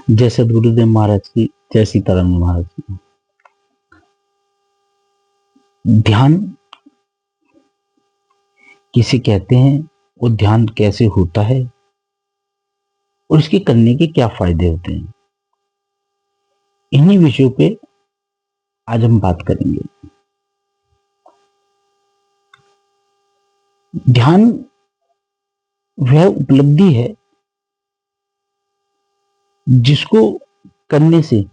जय सद्गुरुदेव महाराज की, जय सीताराम महाराज की। ध्यान किसे कहते हैं, वो ध्यान कैसे होता है और इसके करने के क्या फायदे होते हैं, इन्हीं विषयों पे आज हम बात करेंगे। ध्यान वह उपलब्धि है जिसको करने से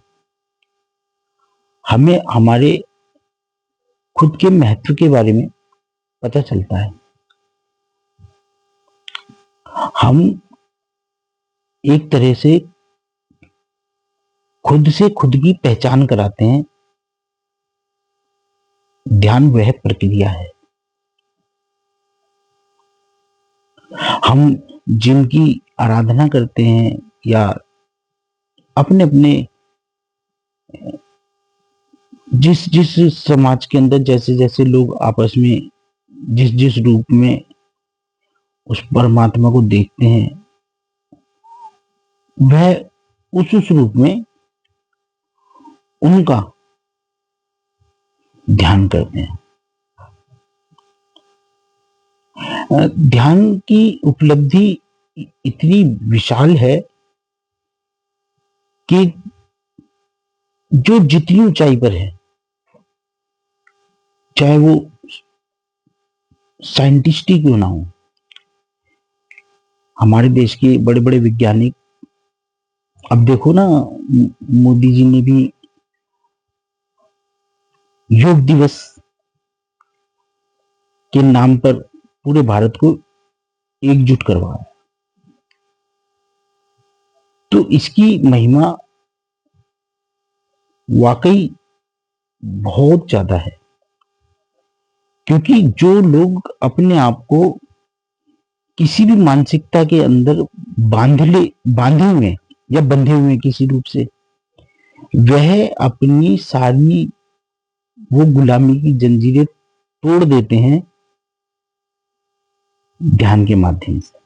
हमें हमारे खुद के महत्व के बारे में पता चलता है। हम एक तरह से खुद की पहचान कराते हैं। ध्यान वह प्रक्रिया है। हम जिनकी आराधना करते हैं या अपने अपने जिस जिस समाज के अंदर जैसे जैसे लोग आपस में जिस जिस रूप में उस परमात्मा को देखते हैं, वह उस रूप में उनका ध्यान करते हैं। ध्यान की उपलब्धि इतनी विशाल है कि जो जितनी ऊंचाई पर है, चाहे वो साइंटिस्ट ही क्यों ना हो, हमारे देश के बड़े बड़े वैज्ञानिक, अब देखो ना, मोदी जी ने भी योग दिवस के नाम पर पूरे भारत को एकजुट करवाया। तो इसकी महिमा वाकई बहुत ज्यादा है, क्योंकि जो लोग अपने आप को किसी भी मानसिकता के अंदर बांधे हुए या बंधे हुए किसी रूप से, वह अपनी सारी वो गुलामी की जंजीरें तोड़ देते हैं ध्यान के माध्यम से।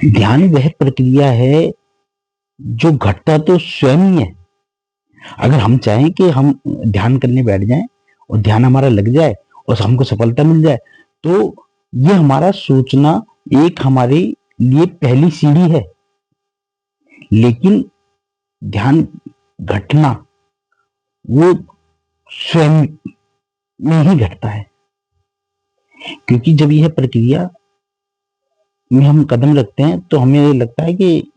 ध्यान वह प्रक्रिया है जो घटता तो स्वयं ही है। अगर हम चाहें कि हम ध्यान करने बैठ जाएं और ध्यान हमारा लग जाए और हमको सफलता मिल जाए, तो ये हमारा सोचना एक हमारे लिए पहली सीढ़ी है। लेकिन ध्यान घटना वो स्वयं में ही घटता है, क्योंकि जब यह प्रक्रिया में हम कदम रखते हैं तो हमें ये लगता है कि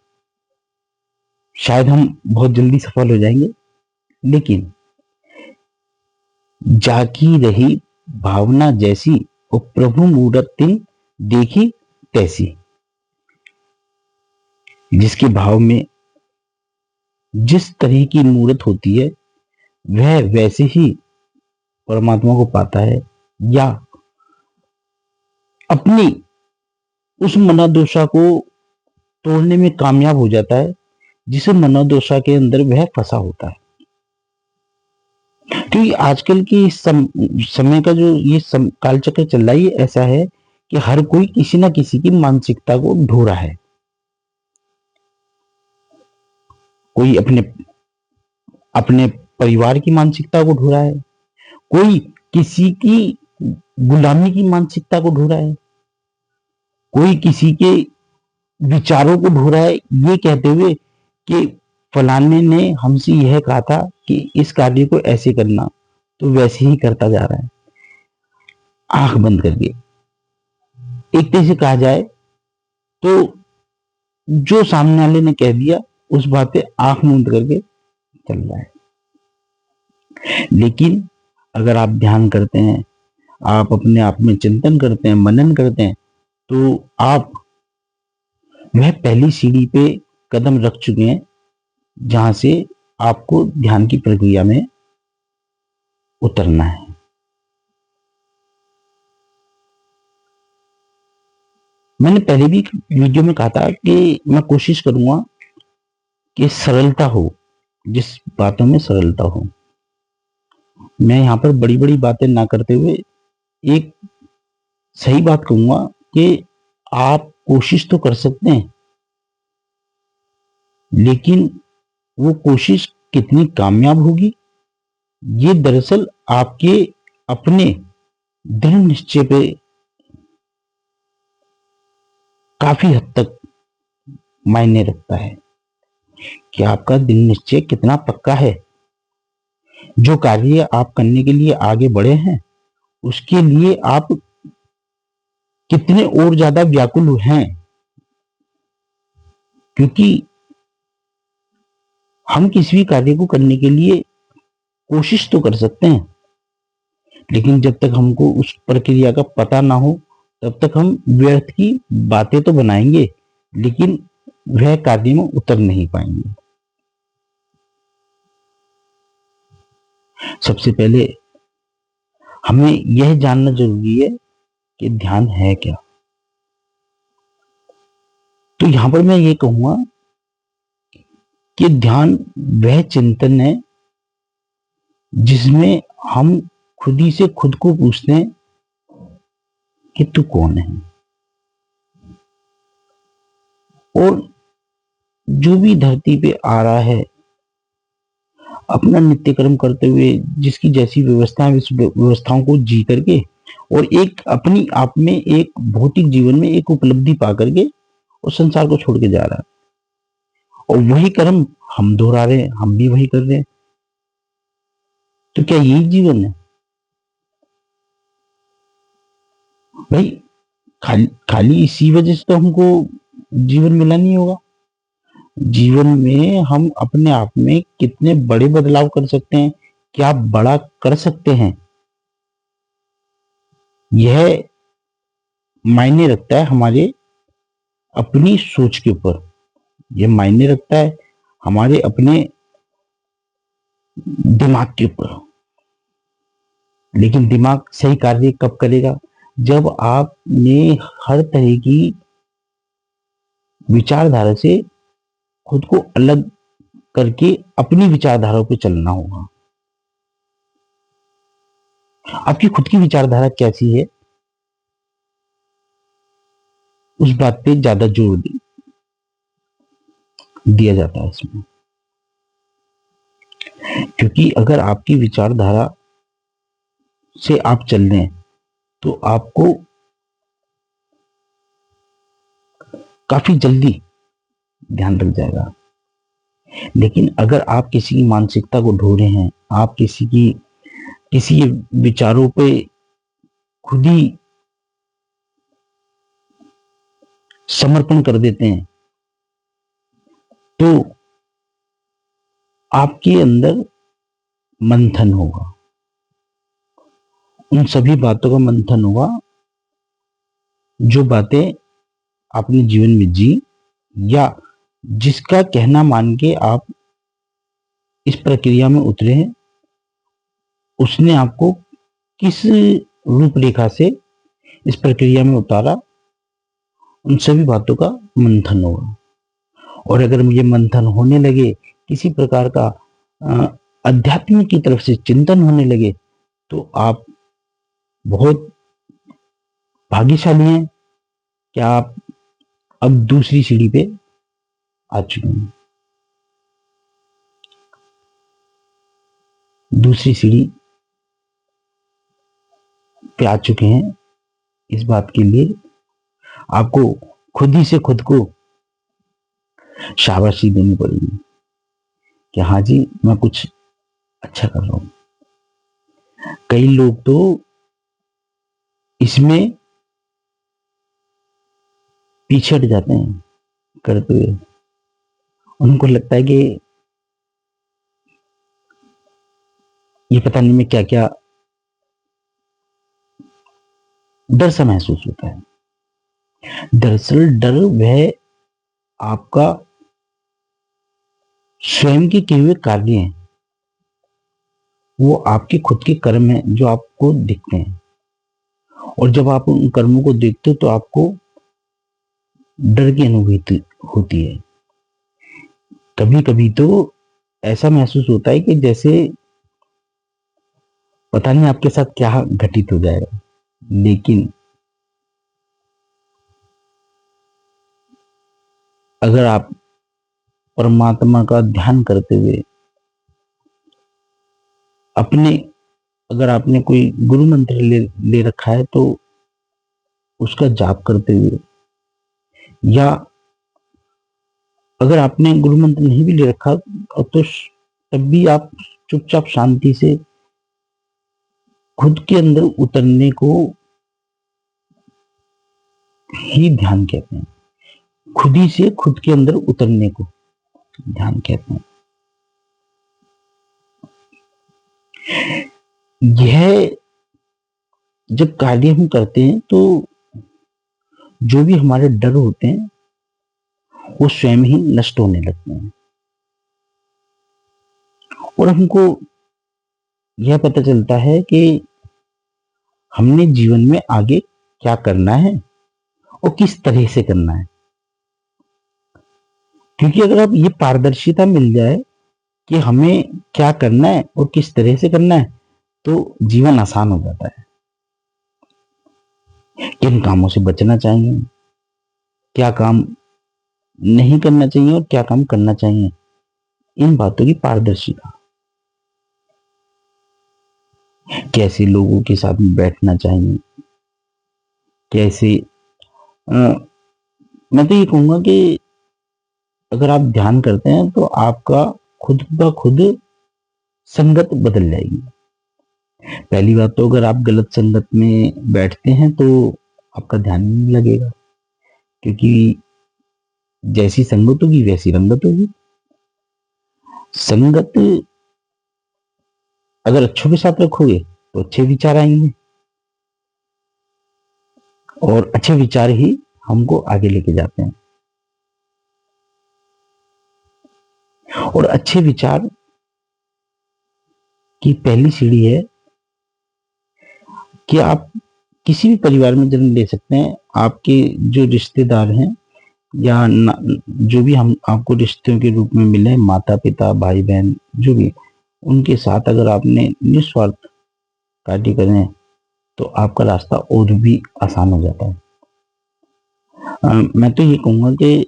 शायद हम बहुत जल्दी सफल हो जाएंगे। लेकिन जागी रही भावना जैसी और प्रभु मूर्ति देखी तैसी। जिसके भाव में जिस तरह की मूर्त होती है, वह वैसे ही परमात्मा को पाता है या अपनी उस मनोदशा को तोड़ने में कामयाब हो जाता है, जिस मनोदशा के अंदर वह फंसा होता है। क्योंकि आजकल की समय का जो ये कालचक्र चल रहा है, ये ऐसा है कि हर कोई किसी ना किसी की मानसिकता को ढो रहा है। कोई अपने अपने परिवार की मानसिकता को ढो रहा है, कोई किसी की गुलामी की मानसिकता को ढो रहा है, कोई किसी के विचारों को ढो रहा है, ये कहते हुए कि फलाने ने हमसे यह कहा था कि इस कार्य को ऐसे करना, तो वैसे ही करता जा रहा है आंख बंद करके। एक तरह से कहा जाए तो जो सामने वाले ने कह दिया उस बात पे आंख मूंद करके चल रहा है। लेकिन अगर आप ध्यान करते हैं, आप अपने आप में चिंतन करते हैं, मनन करते हैं, तो आप वह पहली सीढ़ी पे कदम रख चुके हैं जहां से आपको ध्यान की प्रक्रिया में उतरना है। मैंने पहले भी वीडियो में कहा था कि मैं कोशिश करूंगा कि सरलता हो, जिस बातों में सरलता हो। मैं यहां पर बड़ी बड़ी बातें ना करते हुए एक सही बात कहूंगा कि आप कोशिश तो कर सकते हैं लेकिन वो कोशिश कितनी कामयाब होगी, ये दरअसल आपके अपने दृढ़ निश्चय पे काफी हद तक मायने रखता है कि आपका दृढ़ निश्चय कितना पक्का है। जो कार्य आप करने के लिए आगे बढ़े हैं, उसके लिए आप कितने और ज्यादा व्याकुल हैं। क्योंकि हम किसी भी कार्य को करने के लिए कोशिश तो कर सकते हैं, लेकिन जब तक हमको उस प्रक्रिया का पता ना हो, तब तक हम व्यर्थ की बातें तो बनाएंगे, लेकिन वह कार्य में उतर नहीं पाएंगे। सबसे पहले हमें यह जानना जरूरी है कि ध्यान है क्या। तो यहां पर मैं ये कहूंगा कि ध्यान वह चिंतन है जिसमें हम खुद ही से खुद को पूछते हैं कि तू कौन है, और जो भी धरती पे आ रहा है अपना नित्य कर्म करते हुए, जिसकी जैसी व्यवस्थाएं, उस व्यवस्थाओं को जी करके, और एक अपनी आप में एक भौतिक जीवन में एक उपलब्धि पा करके उस संसार को छोड़ के जा रहा है। और वही कर्म हम दोहरा रहे हैं, हम भी वही कर रहे हैं। तो क्या यही जीवन है भाई? खाली खाली इसी वजह से तो हमको जीवन मिला नहीं होगा। जीवन में हम अपने आप में कितने बड़े बदलाव कर सकते हैं, क्या बड़ा कर सकते हैं, यह मायने रखता है हमारे अपनी सोच के ऊपर। यह मायने रखता है हमारे अपने दिमाग के ऊपर। लेकिन दिमाग सही कार्य कब करेगा? जब आपने हर तरह की विचारधारा से खुद को अलग करके अपनी विचारधारा पे चलना होगा। आपकी खुद की विचारधारा कैसी है, उस बात पे ज्यादा जोर दिया जाता है इसमें। क्योंकि अगर आपकी विचारधारा से आप चल रहे हैं तो आपको काफी जल्दी ध्यान लग जाएगा। लेकिन अगर आप किसी की मानसिकता को ढो रहे हैं, आप किसी विचारों पे खुद ही समर्पण कर देते हैं, तो आपके अंदर मंथन होगा। उन सभी बातों का मंथन होगा जो बातें आपने जीवन में जी, या जिसका कहना मान के आप इस प्रक्रिया में उतरे हैं, उसने आपको किस रूपरेखा से इस प्रक्रिया में उतारा, उन सभी बातों का मंथन होगा। और अगर मुझे मंथन होने लगे, किसी प्रकार का अध्यात्म की तरफ से चिंतन होने लगे, तो आप बहुत भाग्यशाली हैं। क्या आप अब दूसरी सीढ़ी पे आ चुके हैं, दूसरी सीढ़ी पे आ चुके हैं। इस बात के लिए आपको खुद ही से खुद को शाबाशी देनी पड़ेगी कि हाँ जी, मैं कुछ अच्छा कर रहा हूं। कई लोग तो इसमें पीछे हट जाते हैं करते हुए। उनको लगता है कि ये पता नहीं मैं क्या क्या, डर सा महसूस होता है। दरअसल डर वह आपका स्वयं के किए हुए कार्य हैं, वो आपके खुद के कर्म हैं जो आपको दिखते हैं। और जब आप उन कर्मों को देखते हो तो आपको डर की अनुभूति होती है। कभी कभी तो ऐसा महसूस होता है कि जैसे पता नहीं आपके साथ क्या घटित हो जाएगा। लेकिन अगर आप परमात्मा का ध्यान करते हुए अपने, अगर आपने कोई गुरु मंत्र ले रखा है तो उसका जाप करते हुए, या अगर आपने गुरु मंत्र नहीं भी ले रखा तो तब भी आप चुपचाप शांति से खुद के अंदर उतरने को ही ध्यान कहते हैं। खुद ही से खुद के अंदर उतरने को ध्यान कहते हैं। यह जब कार्य हम करते हैं तो जो भी हमारे डर होते हैं वो स्वयं ही नष्ट होने लगते हैं, और हमको यह पता चलता है कि हमने जीवन में आगे क्या करना है और किस तरह से करना है। क्योंकि अगर आप ये पारदर्शिता मिल जाए कि हमें क्या करना है और किस तरह से करना है, तो जीवन आसान हो जाता है। किन कामों से बचना चाहिए, क्या काम नहीं करना चाहिए और क्या काम करना चाहिए, इन बातों की पारदर्शिता, कैसे लोगों के साथ में बैठना चाहिए, कैसे मैं तो ये कहूंगा कि अगर आप ध्यान करते हैं तो आपका खुद ब खुद संगत बदल जाएगी। पहली बात तो अगर आप गलत संगत में बैठते हैं तो आपका ध्यान नहीं लगेगा, क्योंकि जैसी संगत होगी वैसी रंगत होगी। संगत अगर अच्छों के साथ रखोगे तो अच्छे विचार आएंगे, और अच्छे विचार ही हमको आगे लेके जाते हैं। और अच्छे विचार की पहली सीढ़ी है कि आप किसी भी परिवार में जन्म ले सकते हैं। आपके जो रिश्तेदार हैं या जो भी हम आपको रिश्तों के रूप में मिले, माता पिता भाई बहन जो भी, उनके साथ अगर आपने निस्वार्थ कार्य करें तो आपका रास्ता और भी आसान हो जाता है। मैं तो ये कहूंगा कि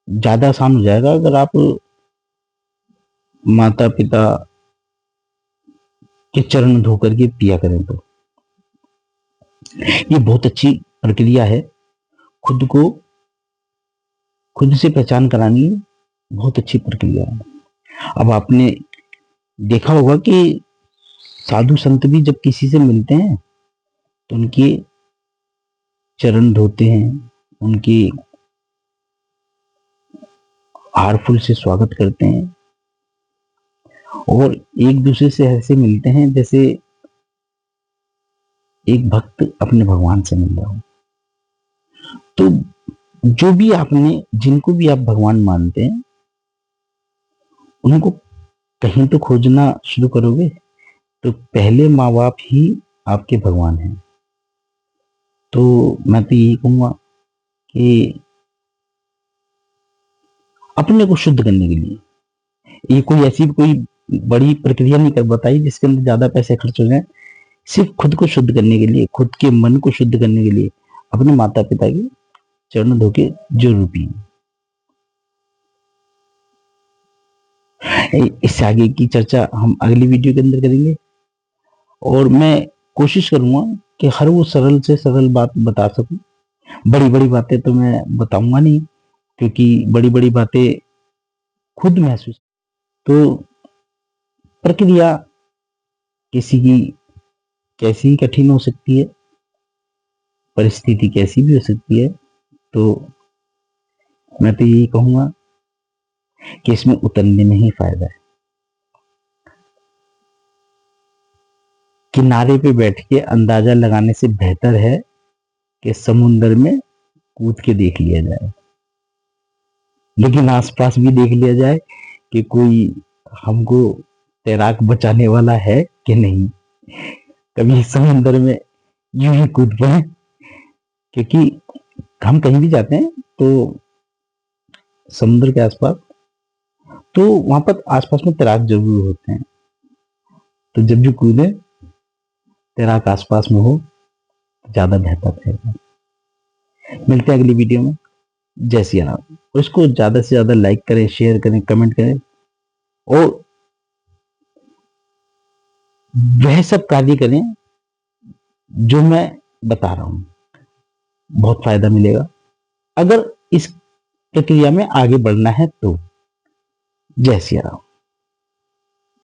ज्यादा आसान हो जाएगा अगर आप माता पिता के चरण धो करके पिया करें तो। ये बहुत अच्छी प्रक्रिया है, खुद को खुद से पहचान करानी बहुत अच्छी प्रक्रिया है। अब आपने देखा होगा कि साधु संत भी जब किसी से मिलते हैं तो उनके चरण धोते हैं, उनकी हार फूल से स्वागत करते हैं, और एक दूसरे से ऐसे मिलते हैं जैसे एक भक्त अपने भगवान से मिल रहा हो। तो जो भी आपने, जिनको भी आप भगवान मानते हैं, उनको कहीं तो खोजना शुरू करोगे, तो पहले माँ बाप ही आपके भगवान हैं। तो मैं तो यही कहूंगा कि अपने को शुद्ध करने के लिए, ये कोई ऐसी कोई बड़ी प्रक्रिया नहीं कर बताई जिसके अंदर ज्यादा पैसे खर्च हो जाए। सिर्फ खुद को शुद्ध करने के लिए, खुद के मन को शुद्ध करने के लिए अपने माता पिता के चरण धो के जरूर पिए। इससे आगे की चर्चा हम अगली वीडियो के अंदर करेंगे, और मैं कोशिश करूंगा कि हर वो सरल से सरल बात बता सकूं। बड़ी बड़ी बातें तो मैं बताऊंगा नहीं, क्योंकि बड़ी बड़ी बातें खुद महसूस, तो प्रक्रिया किसी की कैसी ही कठिन हो सकती है, परिस्थिति कैसी भी हो सकती है, तो मैं तो यही कहूंगा कि इसमें उतरने में ही फायदा है। किनारे पे बैठ के अंदाजा लगाने से बेहतर है कि समुद्र में कूद के देख लिया जाए, लेकिन आसपास भी देख लिया जाए कि कोई हमको तैराक बचाने वाला है कि नहीं, कभी समुद्र में यूं ही कूद पड़े। क्योंकि हम कहीं भी जाते हैं तो समुद्र के आसपास, तो वहां पर आसपास में तैराक जरूर होते हैं, तो जब भी कूदे तैराक आसपास में हो ज्यादा बेहतर रहेगा। मिलते हैं अगली वीडियो में। जय सिया राम। और इसको ज्यादा से ज्यादा लाइक करें, शेयर करें, कमेंट करें, और वह सब कार्य करें जो मैं बता रहा हूं। बहुत फायदा मिलेगा अगर इस प्रक्रिया में आगे बढ़ना है तो। जय सिया राम।